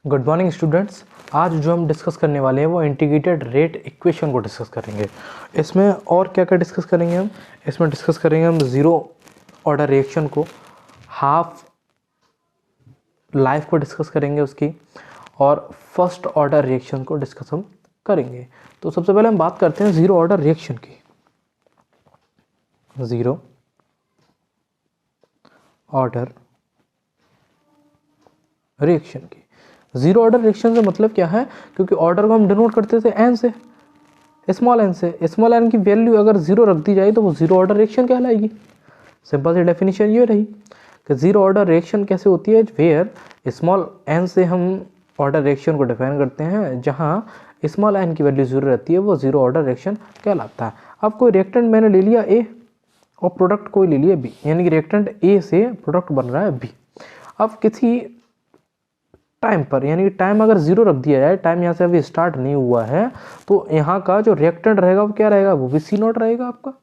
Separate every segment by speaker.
Speaker 1: Good morning students. आज जो हम डिस्कस करने वाले हैं वो इंटीग्रेटेड रेट इक्वेशन को डिस्कस करेंगे। इसमें और क्या क्या डिस्कस करेंगे हम? इसमें डिस्कस करेंगे हम ज़ीरो ऑर्डर रिएक्शन को, हाफ लाइफ को डिस्कस करेंगे उसकी, और फर्स्ट ऑर्डर रिएक्शन को डिस्कस हम करेंगे। तो सबसे पहले हम बात करते हैं ज़ीरो ऑर्डर रिएक्शन की। ज़ीरो ऑर्डर रिएक्शन की। जीरो ऑर्डर रिएक्शन से मतलब क्या है? क्योंकि ऑर्डर को हम डिनोट करते थे एन से, स्मॉल एन से। स्मॉल एन की वैल्यू अगर जीरो रख दी जाए तो वो जीरो ऑर्डर रिएक्शन कहलाएगी। सिंपल सी डेफिनेशन ये रही कि जीरो ऑर्डर रिएक्शन कैसे होती है, वेयर स्मॉल एन से हम ऑर्डर रिएक्शन को डिफाइन करते हैं, जहाँ स्मॉल एन की वैल्यू जीरो रहती है, वो जीरो ऑर्डर रिएक्शन कहलाता है। अब कोई रिएक्टेंट मैंने ले लिया ए और प्रोडक्ट कोई ले लिया बी, यानी कि रिएक्टेंट ए से प्रोडक्ट बन रहा है बी। अब किसी टाइम पर, यानी कि टाइम अगर जीरो रख दिया जाए, टाइम यहाँ से अभी स्टार्ट नहीं हुआ है, तो यहाँ का जो रिएक्टेंट रहेगा वो क्या रहेगा? वो भी सी नॉट रहेगा आपका।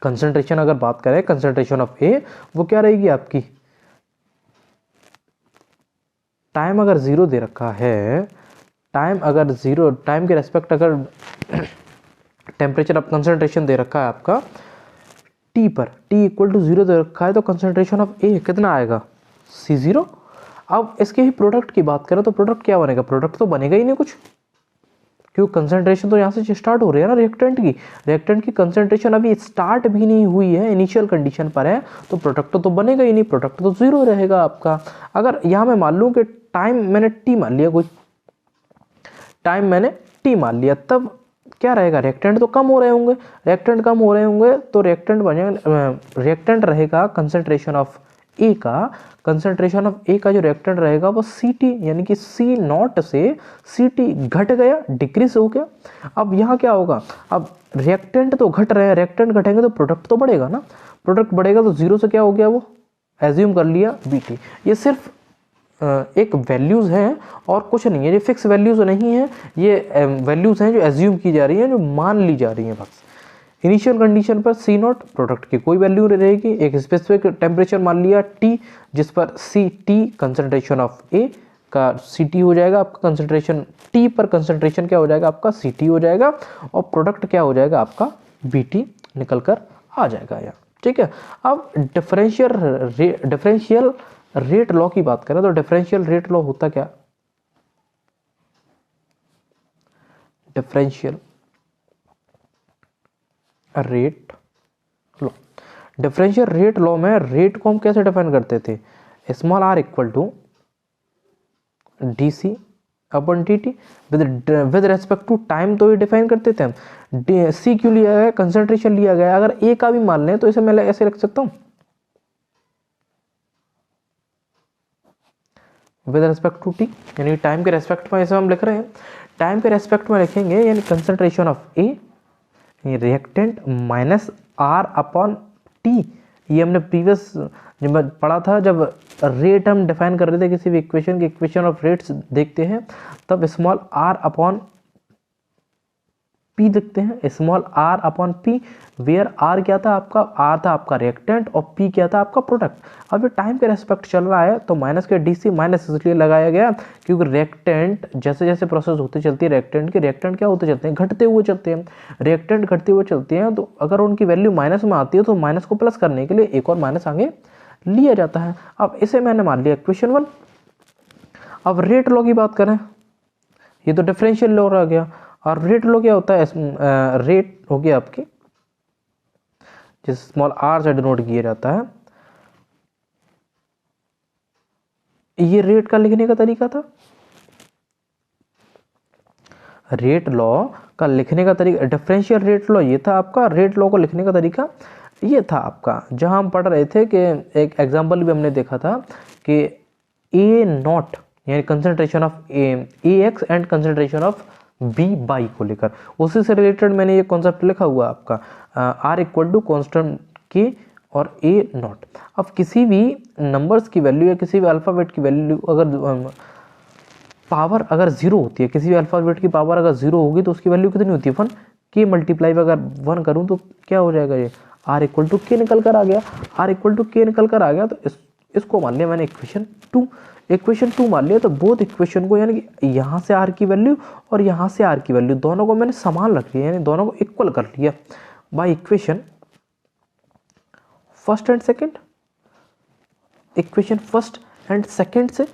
Speaker 1: कंसंट्रेशन अगर बात करें, कंसंट्रेशन ऑफ ए, वो क्या रहेगी आपकी? टाइम अगर जीरो दे रखा है, टाइम अगर जीरो, टाइम के रेस्पेक्ट अगर टेम्परेचर ऑफ कंसंट्रेशन दे रखा है आपका टी पर, टी इक्वल टू जीरो दे रखा है, तो कंसंट्रेशन ऑफ ए कितना आएगा? सी जीरो। अब इसके ही प्रोडक्ट की बात करें तो प्रोडक्ट क्या बनेगा? प्रोडक्ट तो बनेगा ही नहीं कुछ, क्योंकि कंसंट्रेशन तो यहाँ से स्टार्ट हो रही है ना रिएक्टेंट की कंसंट्रेशन अभी स्टार्ट भी नहीं हुई है, इनिशियल कंडीशन पर है, तो प्रोडक्ट तो बनेगा ही नहीं, प्रोडक्ट तो जीरो रहेगा आपका। अगर यहाँ मैं मान लूँ कि टाइम मैंने टी मान लिया, कोई टाइम मैंने टी मान लिया, तब क्या रहेगा? रिएक्टेंट तो कम हो रहे होंगे, रिएक्टेंट कम हो रहे होंगे तो रिएक्टेंट बनेगा, रिएक्टेंट रहेगा कंसंट्रेशन ऑफ ए का, कंसंट्रेशन ऑफ ए का जो रिएक्टेंट रहेगा वो सी टी, यानी कि सी नॉट से सी टी घट गया, डिक्रीज हो गया। अब यहाँ क्या होगा? अब रिएक्टेंट तो घट रहे हैं, रिएक्टेंट घटेंगे तो प्रोडक्ट तो बढ़ेगा ना, प्रोडक्ट बढ़ेगा तो जीरो से क्या हो गया? वो एज्यूम कर लिया बी टी। ये सिर्फ एक वैल्यूज़ हैं और कुछ नहीं है, ये फिक्स वैल्यूज़ नहीं है, ये वैल्यूज़ हैं जो एज्यूम की जा रही हैं, जो मान ली जा रही हैं बस। इनिशियल कंडीशन पर सी नॉट प्रोडक्ट की कोई वैल्यू रहेगी, एक स्पेसिफिक टेम्परेचर मान लिया टी, जिस पर सी टी कंसंट्रेशन ऑफ ए का सी टी हो जाएगा आपका, कंसंट्रेशन टी पर कंसंट्रेशन क्या हो जाएगा आपका? सी टी हो जाएगा, और प्रोडक्ट क्या हो जाएगा आपका? बी टी निकल कर आ जाएगा यहाँ। ठीक है। अब डिफरेंशियल रेट लॉ की बात करें तो डिफरेंशियल रेट लॉ होता क्या? Differential rate law, differential rate law में रेट को हम कैसे डिफाइन करते थे? Small R equal to D C upon T T, with respect to time तो ये डिफाइन करते थे हम। सी क्यों लिया गया? कंसंट्रेशन लिया गया। अगर ए का भी मान लें तो इसे मैं ऐसे रख सकता हूँ, विद रेस्पेक्ट टू टी, यानी टाइम के रेस्पेक्ट में ऐसे हम लिख रहे हैं, टाइम के रेस्पेक्ट में लिखेंगे, यानी concentration of a reactant minus R upon T. ये हमने प्रीवियस जब पढ़ा था, जब रेट हम डिफाइन कर रहे थे किसी भी इक्वेशन की, इक्वेशन ऑफ रेट्स देखते हैं, तब स्मॉल आर अपॉन पी देखते हैं, small R upon P, where R क्या था आपका? आर था आपका रिएक्टेंट और पी क्या था आपका? प्रोडक्ट। अब ये टाइम के रेस्पेक्ट चल रहा है तो माइनस के डी सी माइनस इसलिए लगाया गया क्योंकि रिएक्टेंट जैसे जैसे प्रोसेस होती चलती है, रिएक्टेंट क्या होते चलते हैं? घटते हुए चलते हैं। रिएक्टेंट घटते हुए चलते हैं, तो अगर उनकी वैल्यू माइनस में आती है तो माइनस को प्लस करने के लिए एक और माइनस आगे लिया जाता है। अब इसे मैंने मान लिया इक्वेशन 1। अब रेट लॉ की बात करें, ये तो डिफरेंशियल लॉ आ गया, और रेट लॉ क्या होता है? रेट हो गया आपकी, जिस स्मॉल आर से डिनोट किया जाता है, ये रेट का लिखने का तरीका था। रेट लॉ का लिखने का तरीका, डिफरेंशियल रेट लॉ ये था आपका, रेट लॉ को लिखने का तरीका ये था आपका। जहां हम पढ़ रहे थे कि एक एग्जांपल भी हमने देखा था कि ए नॉट, यानी concentration of A X and concentration of B by को लेकर, उसी से रिलेटेड मैंने ये कॉन्सेप्ट लिखा हुआ आपका, आर इक्वल टू कॉन्स्टेंट के और ए नॉट। अब किसी भी नंबर्स की वैल्यू या किसी भी अल्फ़ाबेट की वैल्यू अगर पावर अगर जीरो होती है, किसी भी अल्फ़ाबेट की पावर अगर जीरो होगी तो उसकी वैल्यू कितनी होती है? 1 के मल्टीप्लाई अगर 1 करूँ तो क्या हो जाएगा? ये आर इक्वल टू के निकल कर आ गया, आर इक्वल टू के निकल कर आ गया, तो इसको मान लिया मैंने इक्वेशन 2। इक्वेशन 2 मान लिया तो बोथ इक्वेशन को यानी कि यहाँ से आर की वैल्यू और यहाँ से आर की वैल्यू दोनों को मैंने समान रख लिया, यानी दोनों को इक्वल कर लिया by equation first and second. Equation first and second से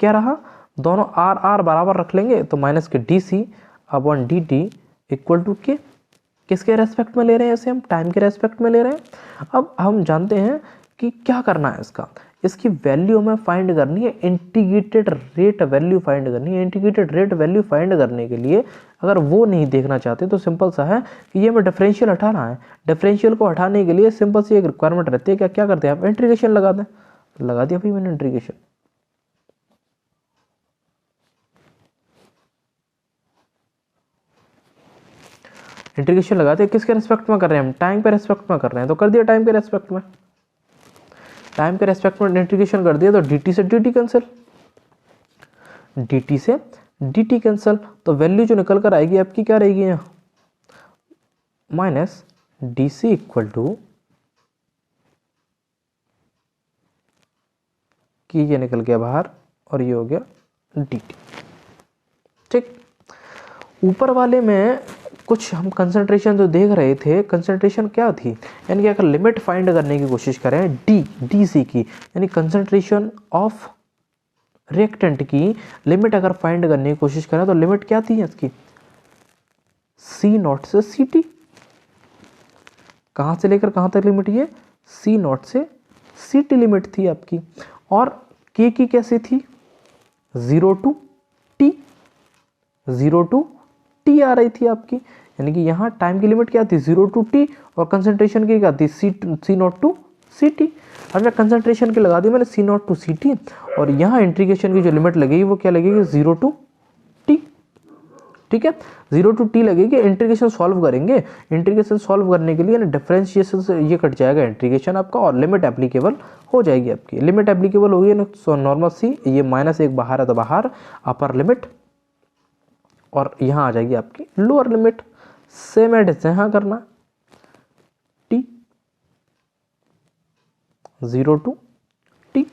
Speaker 1: क्या रहा, दोनों आर आर बराबर रख लेंगे तो माइनस के D C upon D T equal to K, किसके रेस्पेक्ट में ले रहे हैं इसे हम, टाइम के रेस्पेक्ट में ले रहे हैं। अब हम जानते हैं कि क्या करना है इसका, इसकी वैल्यू हमें फाइंड करनी है, इंटीग्रेटेड रेट वैल्यू फाइंड करनी है। इंटीग्रेटेड रेट वैल्यू फाइंड करने के लिए अगर वो नहीं देखना चाहते तो सिंपल सा है कि ये हमें डिफरेंशियल हटाना है। डिफरेंशियल को हटाने के लिए सिंपल सी एक रिक्वायरमेंट रहती है, क्या क्या करते हैं आप, इंटीग्रेशन लगा दें। लगा दिया भाई मैंने इंटीग्रेशन। इंटीग्रेशन लगाते हैं, किसके रेस्पेक्ट में कर रहे हैं हम, टाइम पे रेस्पेक्ट में कर रहे हैं, तो कर दिया टाइम के रेस्पेक्ट में। टाइम के रेस्पेक्ट में इंटीग्रेशन कर दिया तो dt से dt कैंसिल, dt से dt कैंसिल, तो वैल्यू जो निकल कर आएगी आपकी क्या रहेगी यहाँ, minus D C equal to कि ये निकल गया बाहर और ये हो गया dt। ठीक, ऊपर वाले में कुछ हम कंसंट्रेशन जो देख रहे थे, कंसंट्रेशन क्या थी, यानी कि अगर लिमिट फाइंड करने की कोशिश करें डी सी की, यानी कंसंट्रेशन ऑफ रिएक्टेंट की लिमिट अगर फाइंड करने की कोशिश करें तो लिमिट क्या थी इसकी, सी नॉट से सी टी। कहाँ से लेकर कहाँ तक लिमिट, ये सी नॉट से सी टी लिमिट थी आपकी। और के की कैसी थी, 0 टू टी, 0 टू टी आ रही थी आपकी, यानी कि यहाँ टाइम की लिमिट क्या थी, 0 टू टी, और कंसंट्रेशन की क्या थी, सी नॉट टू सी टी। अब मैं कंसंट्रेशन की लगा दी मैंने सी नॉट टू सी टी, और यहाँ इंटीग्रेशन की जो लिमिट लगेगी वो क्या लगेगी, 0 टू टी। ठीक है, 0 टू टी लगेगी। इंटीग्रेशन सॉल्व करेंगे, इंटीग्रेशन सॉल्व करने के लिए डिफरेंशिएशन से ये कट जाएगा इंटीग्रेशन आपका, और लिमिट एप्लीकेबल हो जाएगी आपकी। लिमिट एप्लीकेबल होगी ना, सो नॉर्मल सी, ये माइनस एक बाहर है तो बाहर, अपर लिमिट, और यहाँ आ जाएगी आपकी लोअर लिमिट। सेम एडिशन यहाँ करना, T 0 to T,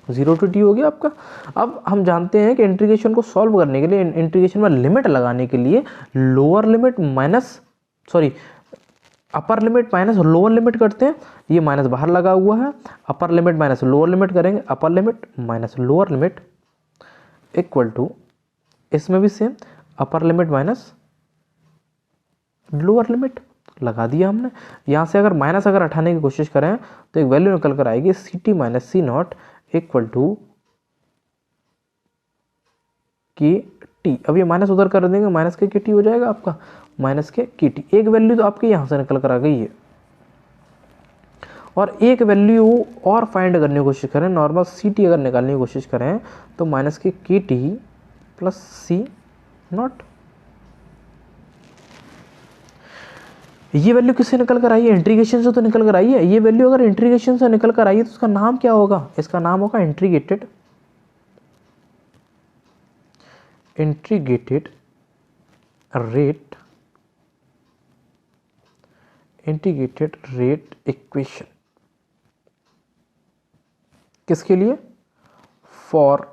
Speaker 1: 0 to T हो गया आपका। अब हम जानते हैं कि इंटीग्रेशन को सॉल्व करने के लिए, इंटीग्रेशन में लिमिट लगाने के लिए lower limit minus, sorry upper limit minus lower limit करते हैं, ये माइनस बाहर लगा हुआ है, upper limit minus lower limit करेंगे, upper limit minus lower limit equal to, इसमें भी same upper limit minus lower limit लगा दिया हमने। यहाँ से अगर माइनस अगर हटाने की कोशिश करें तो एक वैल्यू निकल कर आएगी C T minus C naught equal to K T. अब ये माइनस उधर कर देंगे, माइनस के टी हो जाएगा आपका, माइनस के टी। एक वैल्यू तो आपकी यहाँ से निकल कर आ गई है, और एक वैल्यू और फाइंड करने की कोशिश करें, नॉर्मल सी टी अगर निकालने की कोशिश करें तो माइनस के टी प्लस सी नॉट। ये वैल्यू किससे निकल कर आई है, इंटीग्रेशन से तो निकल कर आई है। ये वैल्यू अगर इंटीग्रेशन से निकल कर आई है तो उसका नाम क्या होगा, इसका नाम होगा इंटीग्रेटेड रेट इक्वेशन। किसके लिए, for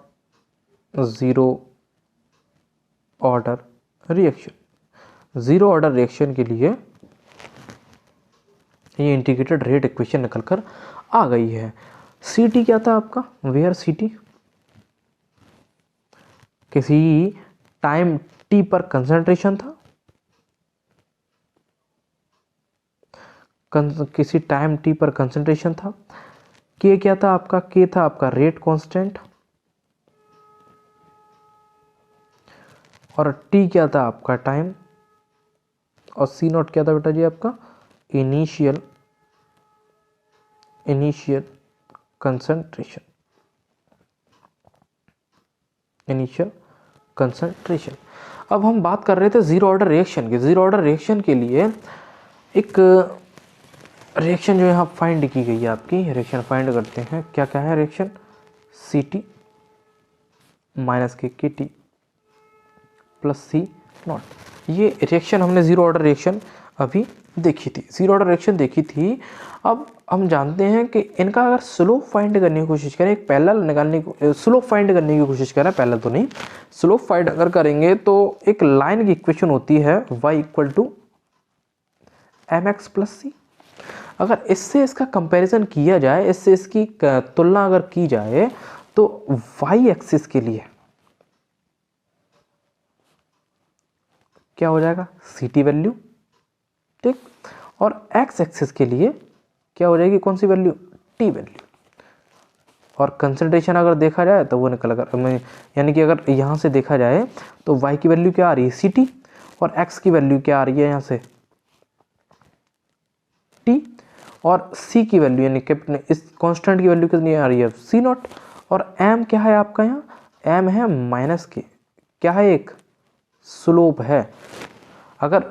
Speaker 1: zero order reaction. Zero order reaction के लिए ये इंटीग्रेटेड रेट इक्वेशन निकल कर आ गई है। सी टी क्या था आपका, वेयर सी टी किसी टाइम टी पर कंसंट्रेशन था, किसी टाइम टी पर कंसंट्रेशन था। के क्या था आपका, के था आपका रेट कांस्टेंट, और टी क्या था आपका टाइम, और सी नॉट क्या था बेटा जी आपका इनिशियल कंसंट्रेशन। अब हम बात कर रहे थे जीरो ऑर्डर रिएक्शन की। जीरो ऑर्डर रिएक्शन के लिए एक रिएक्शन जो यहाँ फाइंड की गई है आपकी, रिएक्शन फाइंड करते हैं, क्या क्या है रिएक्शन, सी टी माइनस के टी प्लस सी नॉट। ये रिएक्शन हमने जीरो ऑर्डर रिएक्शन अभी देखी थी, जीरो ऑर्डर रिएक्शन देखी थी। अब हम जानते हैं कि इनका अगर स्लोप फाइंड करने की कोशिश करें, एक पैरेलल निकालने की, स्लोप फाइंड करने की कोशिश करें, पैरेलल तो नहीं, स्लोप फाइंड अगर करेंगे तो एक लाइन की इक्वेशन होती है y equal to mx plus c. अगर इससे इसका कंपैरिजन किया जाए, इससे इसकी तुलना अगर की जाए तो y एक्सिस के लिए क्या हो जाएगा, सी टी वैल्यू, ठीक, और x एक्सिस के लिए क्या हो जाएगी, कौन सी वैल्यू, टी वैल्यू। और कंसंट्रेशन अगर देखा जाए तो वो निकल कर, यानी कि अगर यहाँ से देखा जाए तो y की वैल्यू क्या आ रही है, सी टी, और x की वैल्यू क्या आ रही है यहाँ से, टी, और c की वैल्यू यानी कि इस कांस्टेंट की वैल्यू कितनी आ रही है, सी नॉट, और m क्या है आपका यहाँ, m है माइनस के, क्या है, एक स्लोप है। अगर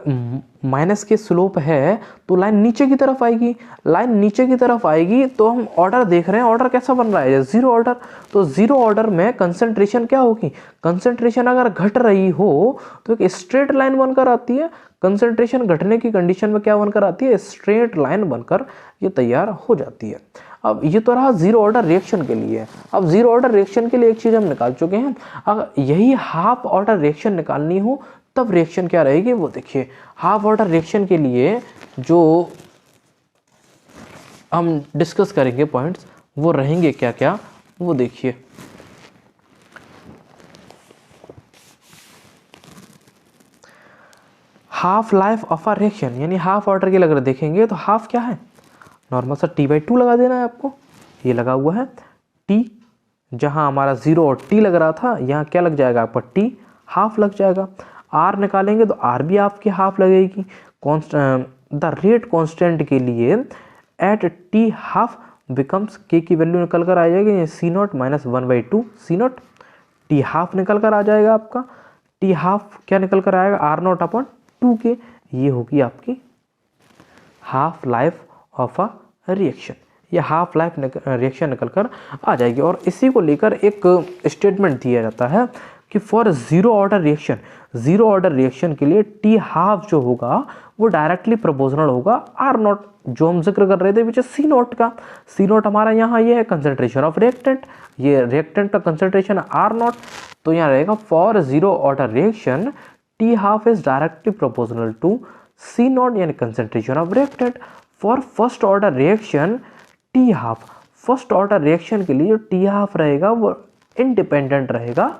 Speaker 1: माइनस के स्लोप है तो लाइन नीचे की तरफ आएगी, लाइन नीचे की तरफ आएगी तो हम ऑर्डर देख रहे हैं, ऑर्डर कैसा बन रहा है, जीरो ऑर्डर। तो जीरो ऑर्डर में कंसंट्रेशन क्या होगी, कंसंट्रेशन अगर घट रही हो तो एक स्ट्रेट लाइन बनकर आती है, कंसंट्रेशन घटने की कंडीशन में क्या बनकर आती है, स्ट्रेट लाइन बनकर ये तैयार हो जाती है। अब ये तो रहा जीरो ऑर्डर रिएक्शन के लिए। अब जीरो ऑर्डर रिएक्शन के लिए एक चीज हम निकाल चुके हैं, अगर यही हाफ ऑर्डर रिएक्शन निकालनी हो तब रिएक्शन क्या रहेगी, वो देखिए। हाफ ऑर्डर रिएक्शन के लिए जो हम डिस्कस करेंगे पॉइंट्स वो रहेंगे क्या क्या, वो देखिए। Half life of a reaction, यानी हाफ ऑर्डर के अगर देखेंगे तो हाफ क्या है, नॉर्मल सा t/2 लगा देना है आपको, ये लगा हुआ है t, जहां हमारा 0 और t लग रहा था, यहाँ क्या लग जाएगा आपका t हाफ लग जाएगा। r निकालेंगे तो r भी आपकी हाफ लगेगी। द रेट कांस्टेंट के लिए at t half becomes, k की वैल्यू निकल कर आ जाएगी c naught minus 1/2 c naught, t half निकल कर आ जाएगा आपका, t हाफ क्या निकल कर आएगा, r0 अपॉन 2k, ये होगी आपकी half life of a reaction, या हाफ लाइफ रिएक्शन निकल कर आ जाएगी। और इसी को लेकर एक स्टेटमेंट दिया जाता है कि for zero order reaction, zero order reaction के लिए टी हाफ जो होगा वो डायरेक्टली प्रोपोर्शनल होगा आर नॉट, जो हम जिक्र कर रहे थे विच सी नॉट का। सी नॉट हमारा यहाँ ये है कंसंट्रेशन ऑफ रिएक्टेंट, ये रिएक्टेंट का कंसंट्रेशन आर नॉट, तो यहाँ रहेगा for zero order reaction t half is directly proportional to c naught यानी concentration of reactant. For first order reaction t half, first order reaction के लिए जो T half रहेगा वो इंडिपेंडेंट रहेगा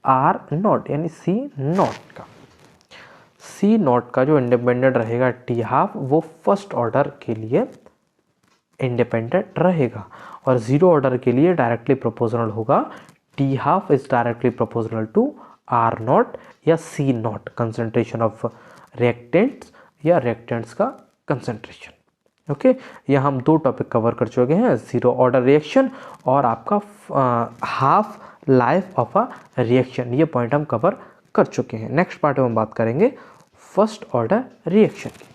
Speaker 1: आर नॉट यानी सी नॉट का। सी नॉट का जो इंडिपेंडेंट रहेगा टी हाफ वो फर्स्ट ऑर्डर के लिए इंडिपेंडेंट रहेगा, और जीरो ऑर्डर के लिए डायरेक्टली प्रोपोर्शनल होगा, T half is directly proportional to R naught या C naught, concentration of reactants या रिएक्टेंट्स का कंसंट्रेशन। ओके, यहाँ हम दो टॉपिक कवर कर चुके हैं, जीरो ऑर्डर रिएक्शन और आपका half life of a reaction, ये पॉइंट हम कवर कर चुके हैं। नेक्स्ट पार्ट में हम बात करेंगे फर्स्ट ऑर्डर रिएक्शन की।